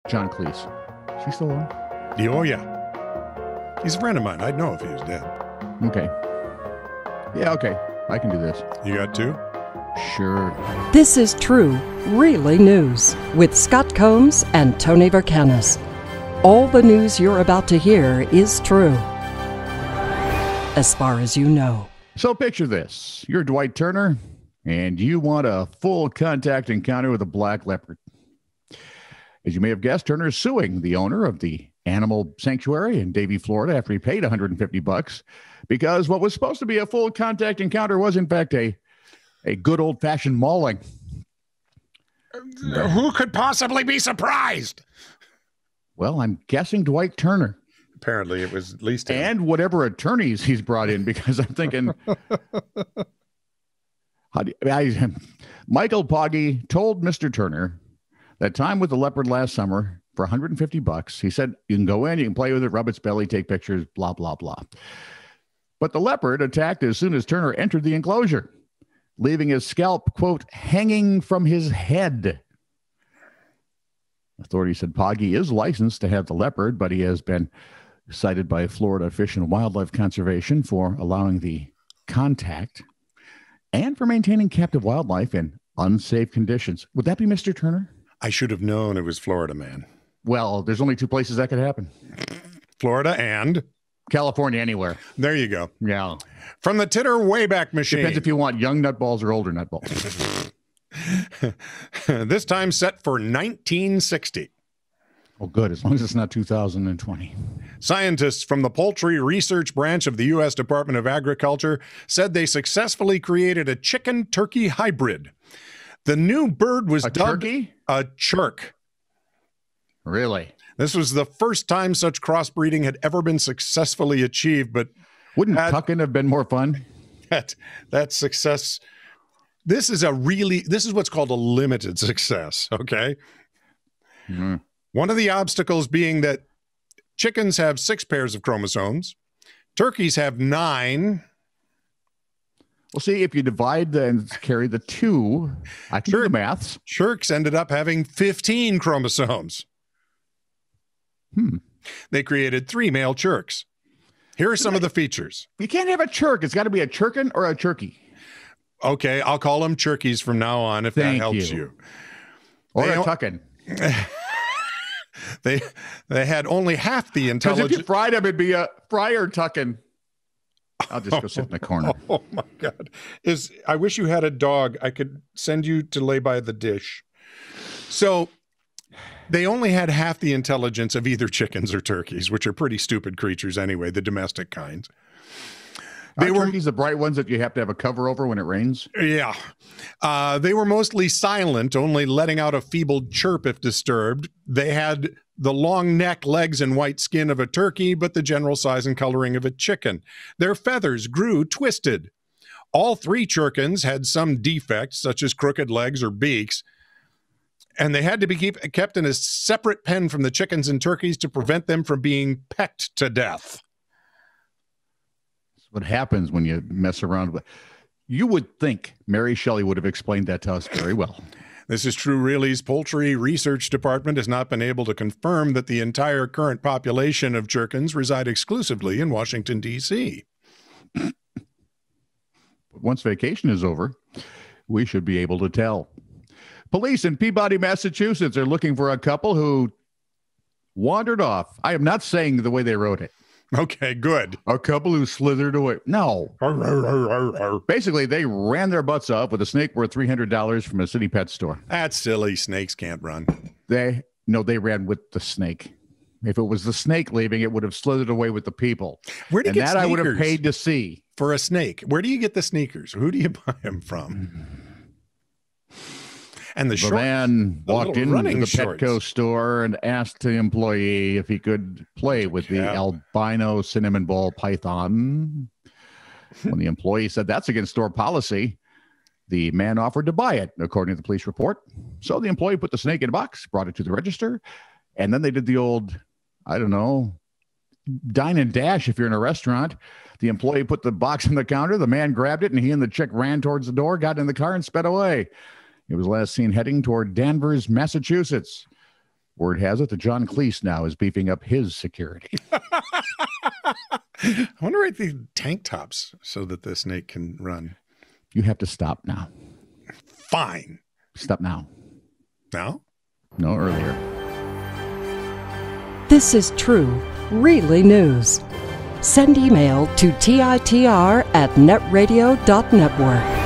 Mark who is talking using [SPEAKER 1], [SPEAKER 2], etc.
[SPEAKER 1] John Cleese. Is he still on?
[SPEAKER 2] Oh, yeah. He's a friend of mine. I'd know if he was dead.
[SPEAKER 1] Okay. Yeah, okay. I can do this.
[SPEAKER 2] You got two?
[SPEAKER 1] Sure.
[SPEAKER 3] This is True, Really News with Scott Combs and Tony Verkinnes. All the news you're about to hear is true, as far as you know.
[SPEAKER 1] So picture this. You're Dwight Turner, and you want a full contact encounter with a black leopard. As you may have guessed, Turner is suing the owner of the animal sanctuary in Davey, Florida, after he paid $150 because what was supposed to be a full contact encounter was, in fact, a good old-fashioned mauling.
[SPEAKER 2] Who could possibly be surprised?
[SPEAKER 1] Well, I'm guessing Dwight Turner.
[SPEAKER 2] Apparently, it was at least him.
[SPEAKER 1] And whatever attorneys he's brought in, because I'm thinking, Michael Poggy told Mr. Turner that time with the leopard last summer for $150. He said, you can go in, you can play with it, rub its belly, take pictures, blah, blah, blah. But the leopard attacked as soon as Turner entered the enclosure, leaving his scalp, quote, hanging from his head. Authorities said Poggy is licensed to have the leopard, but he has been cited by Florida Fish and Wildlife Conservation for allowing the contact and for maintaining captive wildlife in unsafe conditions. Would that be Mr. Turner?
[SPEAKER 2] I should have known it was Florida, man.
[SPEAKER 1] Well, there's only two places that could happen.
[SPEAKER 2] Florida and
[SPEAKER 1] California, anywhere.
[SPEAKER 2] There you go.
[SPEAKER 1] Yeah.
[SPEAKER 2] From the Titter Wayback Machine.
[SPEAKER 1] Depends if you want young nutballs or older nutballs.
[SPEAKER 2] This time set for 1960.
[SPEAKER 1] Oh, good. As long as it's not 2020.
[SPEAKER 2] Scientists from the Poultry Research Branch of the U.S. Department of Agriculture said they successfully created a chicken-turkey hybrid. The new bird was dubbed
[SPEAKER 1] turkey?
[SPEAKER 2] A churk.
[SPEAKER 1] Really?
[SPEAKER 2] This was the first time such crossbreeding had ever been successfully achieved, but
[SPEAKER 1] wouldn't tucking have been more fun?
[SPEAKER 2] That success. This is what's called a limited success, okay?
[SPEAKER 1] Mm.
[SPEAKER 2] One of the obstacles being that chickens have 6 pairs of chromosomes, turkeys have 9.
[SPEAKER 1] Well, see, if you divide and carry the 2, I can do the maths.
[SPEAKER 2] Churks ended up having 15 chromosomes. They created 3 male churks. Here are some of the features.
[SPEAKER 1] You can't have a churk. It's got to be a churkin or a turkey.
[SPEAKER 2] Okay, I'll call them turkeys from now on if that helps you.
[SPEAKER 1] Or a tuckin.
[SPEAKER 2] They had only half the intelligence.
[SPEAKER 1] Because if you fried them, it'd be a fryer tuckin. I'll just go sit in the corner.
[SPEAKER 2] Oh my God. I wish you had a dog. I could send you to lay by the dish. So they only had half the intelligence of either chickens or turkeys, which are pretty stupid creatures anyway, the domestic kinds.
[SPEAKER 1] They were turkeys, the bright ones that you have to have a cover over when it rains?
[SPEAKER 2] Yeah. They were mostly silent, only letting out a feeble chirp if disturbed. They had the long neck, legs, and white skin of a turkey, but the general size and coloring of a chicken. Their feathers grew twisted. All 3 churkins had some defects, such as crooked legs or beaks, and they had to be kept in a separate pen from the chickens and turkeys to prevent them from being pecked to death.
[SPEAKER 1] What happens when you mess around with. You would think Mary Shelley would have explained that to us very well.
[SPEAKER 2] This is True Really's Poultry Research Department has not been able to confirm that the entire current population of churkins reside exclusively in Washington, D.C.
[SPEAKER 1] Once vacation is over, we should be able to tell. Police in Peabody, Massachusetts are looking for a couple who wandered off. I am not saying the way they wrote it.
[SPEAKER 2] Okay, good.
[SPEAKER 1] A couple who slithered away. No. Basically, they ran their butts up with a snake worth $300 from a city pet store.
[SPEAKER 2] That's silly. Snakes can't run.
[SPEAKER 1] They ran with the snake. If it was the snake leaving, it would have slithered away with the people.
[SPEAKER 2] Where do you get sneakers?
[SPEAKER 1] I would have paid to see.
[SPEAKER 2] For a snake. Where do you get the sneakers? Who do you buy them from? And the
[SPEAKER 1] man walked into the Petco store and asked the employee if he could play with the albino cinnamon ball python. When the employee said that's against store policy, the man offered to buy it, according to the police report. So the employee put the snake in a box, brought it to the register, and then they did the old, I don't know, dine and dash if you're in a restaurant. The employee put the box on the counter, the man grabbed it, and he and the chick ran towards the door, got in the car, and sped away. It was last seen heading toward Danvers, Massachusetts. Word has it that John Cleese now is beefing up his security.
[SPEAKER 2] I wonder why they tank tops so that the snake can run.
[SPEAKER 1] You have to stop now.
[SPEAKER 2] Fine.
[SPEAKER 1] Stop now.
[SPEAKER 2] Now?
[SPEAKER 1] No, earlier.
[SPEAKER 3] This is true, really news. Send email to TITR@netradio.network.